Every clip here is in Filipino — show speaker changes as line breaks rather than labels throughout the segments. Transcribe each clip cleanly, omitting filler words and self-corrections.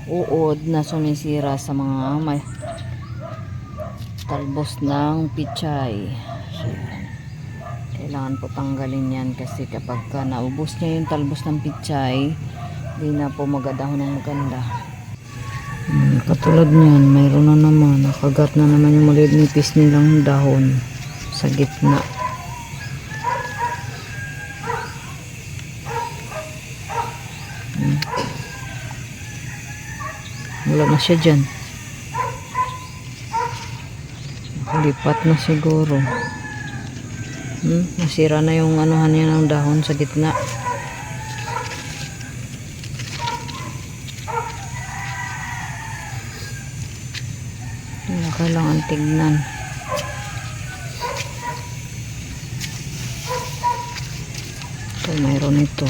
uod na sumisira sa mga may talbos ng pichay. So, kailangan po tanggalin yan kasi kapag naubos niya yung talbos ng pichay, di na po magadahon ng maganda. Katulad niyan, mayroon na naman, nakagat na naman yung maliit nipis nilang dahon sa gitna. Wala na siya dyan. Lipat na siguro. Nasira na yung anuhan niya ng dahon sa gitna. Kailangan tignan. So, mayroon ito.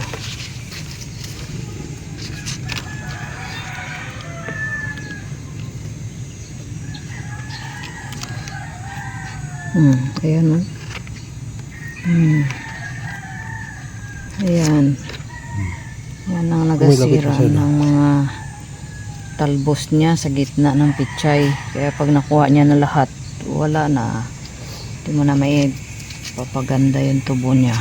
Ayan o. Ayan. Yan ang nagasira ng mga talbos niya sa gitna ng pichay. Kaya pag nakuha niya na lahat, wala na. Hindi mo na may papaganda yung tubo niya.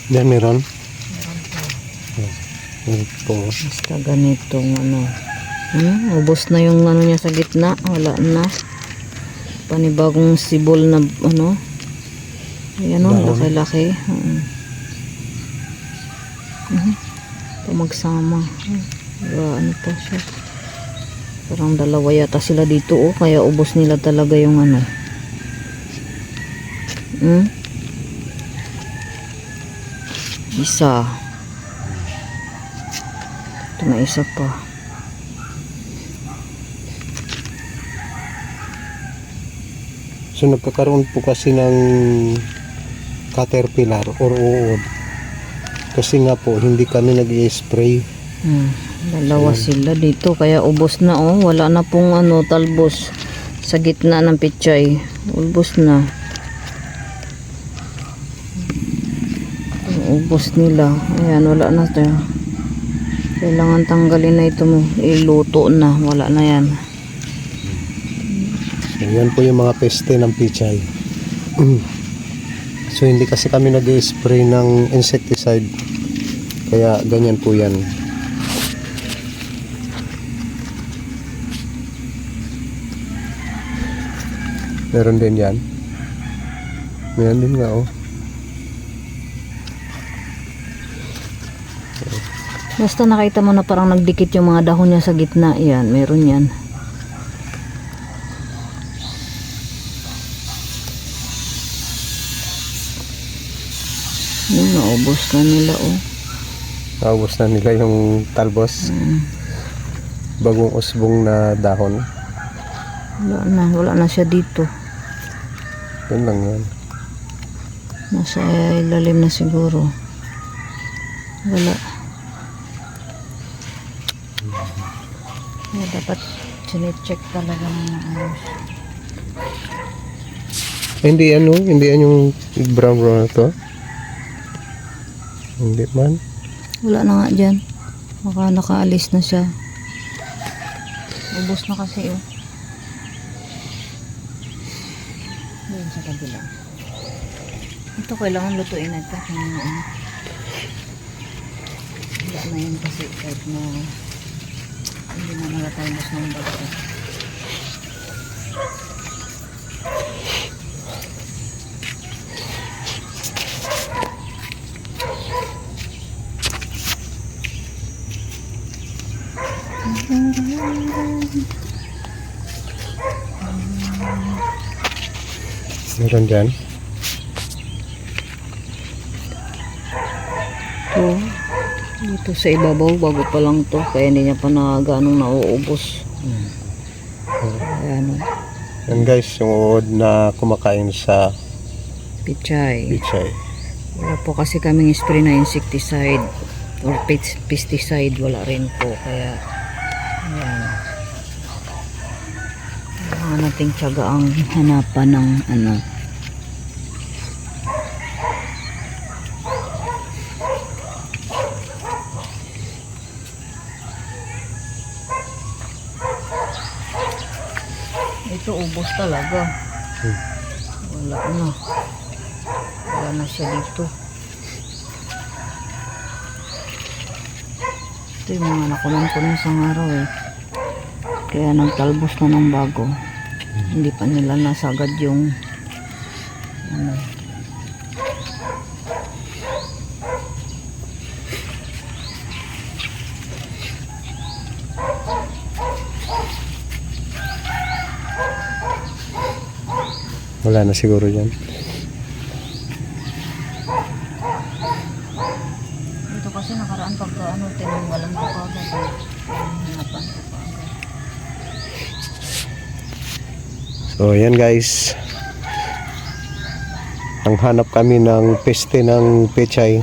Yan meron?
Meron po. Basta ganitong ano. Ubos na yung ano niya sa gitna. Wala na. Panibagong sibol na ano. Ayan o, laki-laki. Magsama. Ano pa siya. Parang dalawa yata sila dito o. Kaya ubos nila talaga yung ano. Isa. Ito na isa pa.
So nagkakaroon po kasi ng caterpillar or uod. Kasi nga po hindi kami nag-i-spray.
Dalawa sila dito kaya ubos na oh. Wala na pong ano talbos sa gitna ng pichay. Ubos na. Ubos nila. Ayan, wala na to. Kailangan tanggalin na ito mo. Iluto na. Wala na yan.
So, yan po yung mga peste ng pichay. So hindi kasi kami nag-i-spray ng insecticide. Kaya ganyan po yan. Meron din yan. Meron din nga oh.
Basta nakita mo na parang nagdikit yung mga dahon niya sa gitna. Yan, meron yan. Yan, naubos na nila oh.
Naubos na nila yung talbos. Bagong usbong na dahon.
Wala na siya dito.
Yan lang yan.
Nasa ilalim na siguro. Wala. Dapat sine-check talaga ng ayos.
Hindi yan yung brown na to. Hindi man.
Wala na nga dyan. Baka nakaalis na siya. Ubos na kasi oh. Doon sa kabila. Ito kailangan lutuin na ito. Wala na yan kasi kahit na hindi na nalatayos ng bago.
Meron dyan.
Dito sa ibabaw, bago pa lang to, kaya hindi niya pa na ganong nauubos. Ayan o.
Yan guys, yung uod na kumakain sa
Pichay. Wala po kasi kaming spray na insecticide or pesticide, wala rin po, kaya ayan. kailangan nating tiyaga ang hanapan ng ano. Ito ubos talaga. Wala na siya dito. Ito yung mga nakunan ko ng isang araw eh. Kaya nagtalbos na ng bago. Hindi pa nila nasagad yung ano.
Wala na siguro dyan.
Dito kasi nakaraan pagka ano, tinanggalan ko pa agad eh. Hinapan ko pa agad.
So yan guys, ang hanap kami ng peste ng pechay.